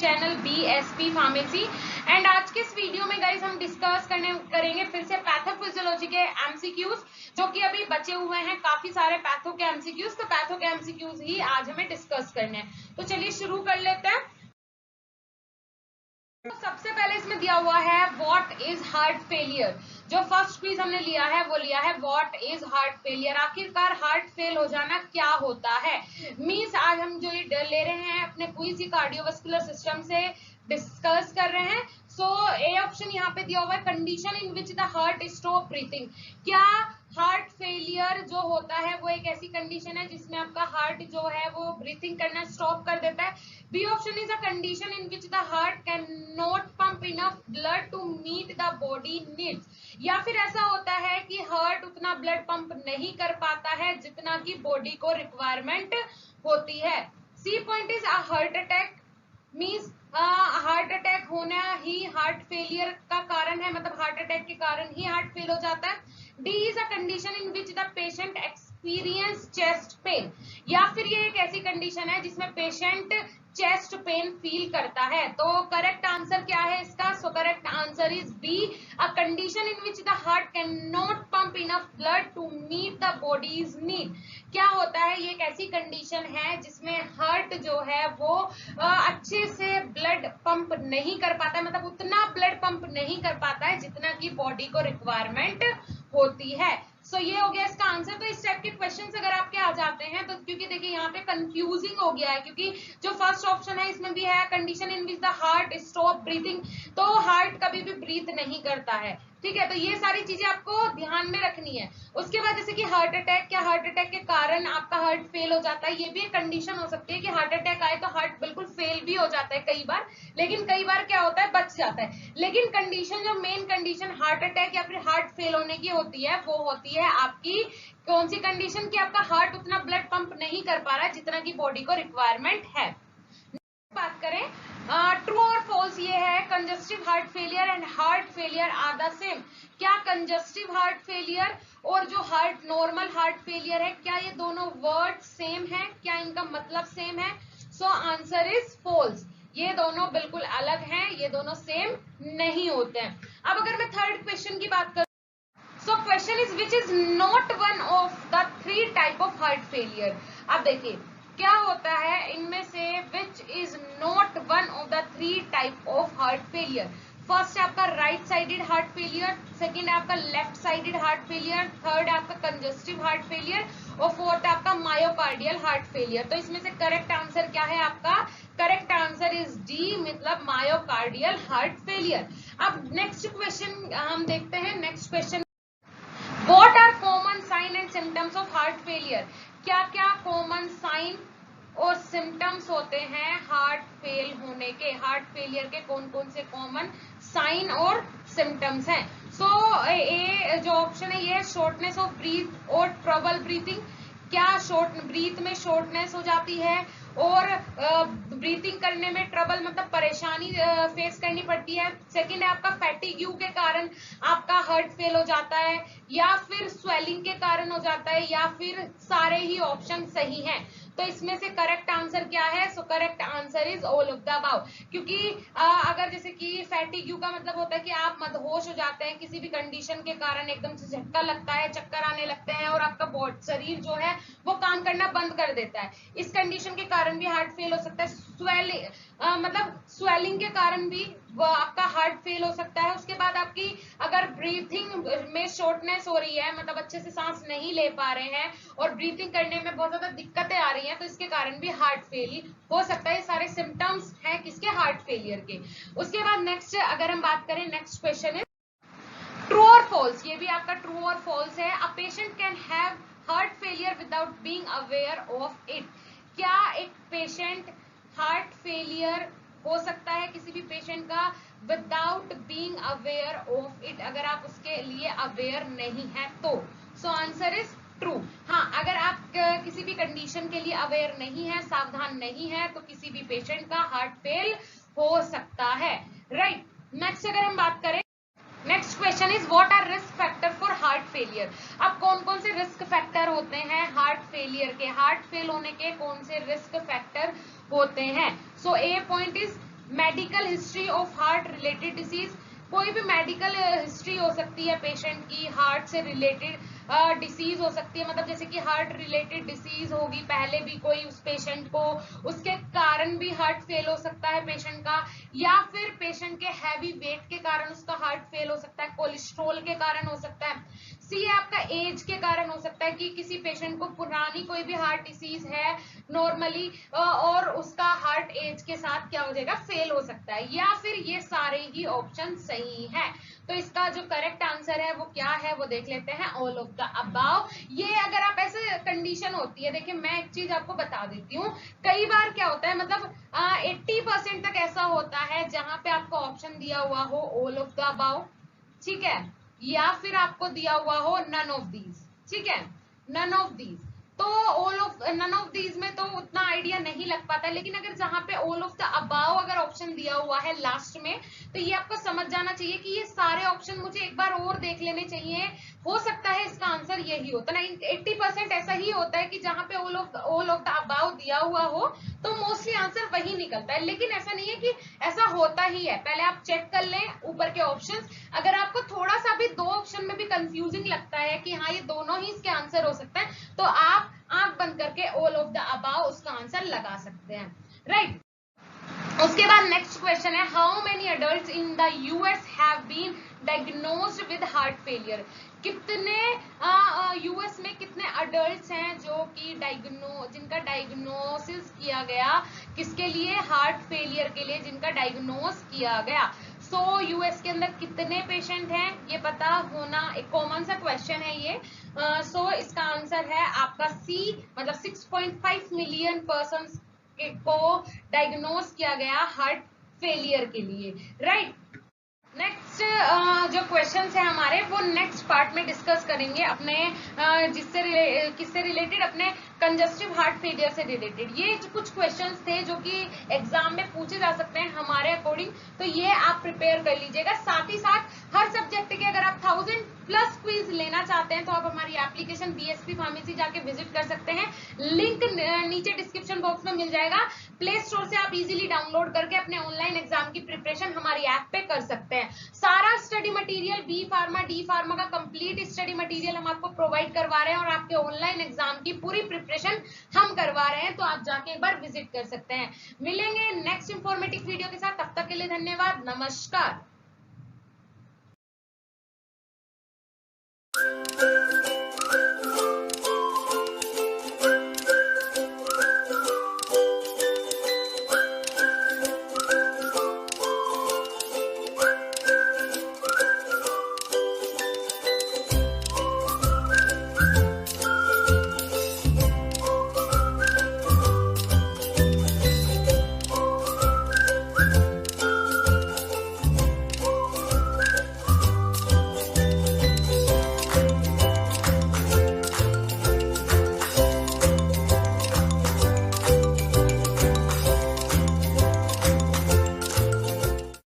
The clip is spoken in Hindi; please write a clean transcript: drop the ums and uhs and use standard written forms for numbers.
Channel BSP pharmacy. एंड आज के इस वीडियो में गाइस हम डिस्कस करेंगे फिर से पैथोफिजियोलॉजी के एमसीक्यूज, जो कि अभी बचे हुए हैं काफी सारे पैथो के एमसीक्यूज। तो पैथो के एमसीक्यूज ही आज हमें डिस्कस करने हैं। तो चलिए शुरू कर लेते हैं। तो सबसे पहले इसमें दिया हुआ है व्हाट इज हार्ट फेलियर। जो फर्स्ट क्विज हमने लिया है वो लिया है व्हाट इज हार्ट फेलियर। आखिरकार हार्ट फेल हो जाना क्या होता है। मींस आज हम जो ये ले रहे हैं अपने पूरी सी कार्डियोवास्कुलर सिस्टम से डिस्कस कर रहे हैं। सो ए ऑप्शन यहाँ पे दिया हुआ है condition in which the heart stop breathing. क्या हार्ट फेलियर जो होता है वो एक ऐसी कंडीशन है जिसमें आपका हार्ट जो है वो ब्रीथिंग करना स्टॉप कर देता है। B option is a condition in which the heart can not pump enough blood to meet the body needs. या फिर ऐसा होता है कि हार्ट उतना ब्लड पंप नहीं कर पाता है जितना कि बॉडी को रिक्वायरमेंट होती है। C point is a heart attack means heart attack होना ही हार्ट फेलियर का कारण है, मतलब हार्ट अटैक के कारण ही हार्ट फेल हो जाता है। D is a condition in which the patient experience chest pain. या फिर ये एक ऐसी कंडीशन है जिसमें पेशेंट चेस्ट पेन फील करता है। तो करेक्ट आंसर क्या है इसका? So correct answer is B, a condition in which the heart can not pump enough blood to meet the body's need. क्या होता है, ये एक ऐसी कंडीशन है जिसमें हार्ट जो है वो अच्छे से ब्लड पंप नहीं कर पाता है, मतलब उतना ब्लड पंप नहीं कर पाता है जितना कि बॉडी को रिक्वायरमेंट होती है। सो ये हो गया इसका आंसर। तो इस टाइप के क्वेश्चंस अगर आपके आ जाते हैं तो क्योंकि देखिए यहाँ पे कंफ्यूजिंग हो गया है, क्योंकि जो फर्स्ट ऑप्शन है इसमें भी है condition in which the heart stop breathing, तो हार्ट कभी भी ब्रीथ नहीं करता है। ठीक है, तो ये सारी चीजें आपको ध्यान में रखनी है। उसके बाद जैसे कि हार्ट अटैक, क्या हार्ट अटैक के कारण आपका हार्ट फेल हो जाता है? ये भी एक कंडीशन हो सकती है कि हार्ट अटैक आए तो हार्ट बिल्कुल फेल भी हो जाता है कई बार, लेकिन कई बार क्या होता है बच जाता है। लेकिन कंडीशन जो मेन कंडीशन हार्ट अटैक या फिर हार्ट फेल होने की होती है वो होती है आपकी कौन सी कंडीशन की आपका हार्ट उतना ब्लड पंप नहीं कर पा रहा है जितना की बॉडी को रिक्वायरमेंट है। बात करें ट्रू और फॉल्स, ये है congestive heart failure and heart failure are the same. क्या कंजस्टिव हार्ट फेलियर और जो हार्ट नॉर्मल हार्ट फेलियर है क्या ये दोनों वर्ड सेम है? क्या इनका मतलब सेम है? So answer is false. ये दोनों बिल्कुल अलग हैं, ये दोनों सेम नहीं होते हैं। अब अगर मैं थर्ड क्वेश्चन की बात करूं, so question is which is not one of the three type of heart failure. अब देखिए क्या होता है इनमें से which is not one of the three type of heart failure. First है आपका right sided heart failure, second है आपका left sided heart failure, third है आपका कंजस्टिव हार्ट फेलियर और फोर्थ है आपका मायोकार्डियल हार्ट फेलियर। तो इसमें से करेक्ट आंसर क्या है आपका? करेक्ट आंसर इज डी, मतलब मायोकार्डियल हार्ट फेलियर। अब नेक्स्ट क्वेश्चन हम देखते हैं। Next question, What are common sign and symptoms of heart failure? क्या क्या कॉमन साइन और सिम्टम्स होते हैं हार्ट फेल होने के? हार्ट फेलियर के कौन कौन से कॉमन साइन और सिम्टम्स हैं? सो ए जो ऑप्शन है ये है शॉर्टनेस ऑफ ब्रीथ और ट्रबल ब्रीथिंग। क्या शॉर्ट ब्रीथ में शॉर्टनेस हो जाती है और ब्रीथिंग करने में ट्रबल मतलब परेशानी फेस करनी पड़ती है। सेकंड है आपका फैटिग्यू के कारण आपका हार्ट फेल हो जाता है, या फिर स्वेलिंग के कारण हो जाता है, या फिर सारे ही ऑप्शन सही हैं। तो इसमें से करेक्ट आंसर क्या है? सो correct answer is all of the above. क्योंकि अगर जैसे कि फैटिग्यू का मतलब होता है कि आप मदहोश हो जाते हैं किसी भी कंडीशन के कारण, एकदम से झटका लगता है, चक्कर आने लगते हैं और आपका शरीर जो है वो काम करना बंद कर देता है। इस कंडीशन के कारण भी हार्ट फेल हो सकता है। स्वेलिंग मतलब स्वेलिंग के कारण भी आपका हार्ट फेल हो सकता है। उसके बाद आपकी अगर ब्रीथिंग में शॉर्टनेस हो रही है, मतलब अच्छे से सांस नहीं ले पा रहे हैं और ब्रीथिंग करने में बहुत ज्यादा दिक्कतें आ रही हैं, तो इसके कारण भी हार्ट फेल हो सकता है। ये सारे सिम्टम्स हैं किसके? हार्ट फेलियर के। उसके बाद नेक्स्ट अगर हम बात करें, नेक्स्ट क्वेश्चन है ट्रू और फॉल्स। ये भी आपका ट्रू और फॉल्स है। A patient can have heart failure without being aware of it. क्या एक पेशेंट हार्ट फेलियर हो सकता है किसी भी पेशेंट का without being aware of it, अगर आप उसके लिए अवेयर नहीं है तो? सो आंसर इज ट्रू। हाँ, अगर आप किसी भी कंडीशन के लिए अवेयर नहीं है, सावधान नहीं है, तो किसी भी पेशेंट का हार्ट फेल हो सकता है। राइट, नेक्स्ट अगर हम बात करें, next question is what are risk factor for heart failure. अब कौन कौन से रिस्क फैक्टर होते हैं हार्ट फेलियर के? हार्ट फेल होने के कौन से रिस्क फैक्टर होते हैं? So a point is medical history of heart related disease, कोई भी मेडिकल हिस्ट्री हो सकती है पेशेंट की, हार्ट से रिलेटेड डिसीज हो सकती है, मतलब जैसे कि हार्ट रिलेटेड डिसीज होगी पहले भी कोई उस पेशेंट को, उसके कारण भी हार्ट फेल हो सकता है पेशेंट का, या फिर पेशेंट के हैवी वेट के कारण उसका हार्ट फेल हो सकता है, कोलेस्ट्रॉल के कारण हो सकता है, सी आपका एज के कारण हो सकता है कि किसी पेशेंट को पुरानी कोई भी हार्ट डिसीज है नॉर्मली और उसका हार्ट एज के साथ क्या हो जाएगा, फेल हो सकता है, या फिर ये सारे ही ऑप्शन सही है। तो इसका जो करेक्ट आंसर है वो क्या है वो देख लेते हैं, ऑल ऑफ द अबाव। ये अगर आप ऐसे कंडीशन होती है, देखिए मैं एक चीज आपको बता देती हूँ, कई बार क्या होता है मतलब 80% तक ऐसा होता है जहां पे आपको ऑप्शन दिया हुआ हो ऑल ऑफ द अबाव, ठीक है, या फिर आपको दिया हुआ हो नन ऑफ दीज, ठीक है, नन ऑफ दीज, तो all of none of these में तो उतना आइडिया नहीं लग पाता, लेकिन अगर जहां पे ऑल ऑफ द अबाव अगर ऑप्शन दिया हुआ है लास्ट में, तो ये आपको समझ जाना चाहिए कि ये सारे ऑप्शन मुझे एक बार और देख लेने चाहिए, हो सकता है इसका आंसर यही होता है। 80% ऐसा ही होता है कि जहां पे ऑल ऑफ द अबाव दिया हुआ हो तो मोस्टली आंसर वही निकलता है, लेकिन ऐसा नहीं है कि ऐसा होता ही है, पहले आप चेक कर लें ऊपर के ऑप्शंस, अगर आपको थोड़ा सा भी दो ऑप्शन में भी कंफ्यूजिंग लगता है कि हाँ ये दोनों ही इसके आंसर हो सकता है, तो आप आंख बंद करके ऑल ऑफ द अबाव उसका आंसर लगा सकते हैं, राइट। उसके बाद नेक्स्ट क्वेश्चन है, how many adults in the US have been diagnosed with heart failure, कितने यूएस में कितने अडल्ट्स हैं जो कि जिनका डायग्नोसिस किया गया, किसके लिए, हार्ट फेलियर के लिए जिनका डायग्नोस किया गया। सो यूएस के अंदर कितने पेशेंट हैं ये पता होना एक कॉमन सा क्वेश्चन है ये। सो इसका आंसर है आपका सी, मतलब 6.5 मिलियन पर्सन को डायग्नोस किया गया हार्ट फेलियर के लिए, राइट। नेक्स्ट जो क्वेश्चंस है हमारे वो नेक्स्ट पार्ट में डिस्कस करेंगे अपने किससे रिलेटेड, अपने कंजस्टिव हार्ट फेलियर से रिलेटेड। ये जो कुछ क्वेश्चंस थे जो कि एग्जाम में पूछे जा सकते हैं हमारे अकॉर्डिंग, तो ये आप प्रिपेयर कर लीजिएगा। साथ ही साथ हर सब्जेक्ट के अगर आप 1000+ क्विज लेना चाहते हैं तो आप हमारी एप्लीकेशन बीएसपी फार्मेसी जाके विजिट कर सकते हैं, लिंक नीचे डिस्क्रिप्शन बॉक्स में मिल जाएगा, प्ले स्टोर से आप इजीली डाउनलोड करके अपने ऑनलाइन एग्जाम की प्रिपरेशन हमारी ऐप पे कर सकते हैं। सारा study material B pharma D pharma का कंप्लीट स्टडी मटेरियल हम आपको प्रोवाइड करवा रहे हैं और आपके ऑनलाइन एग्जाम की पूरी प्रिपरेशन हम करवा रहे हैं, तो आप जाके एक बार विजिट कर सकते हैं। मिलेंगे नेक्स्ट इंफॉर्मेटिव वीडियो के साथ, तब तक के लिए धन्यवाद, नमस्कार।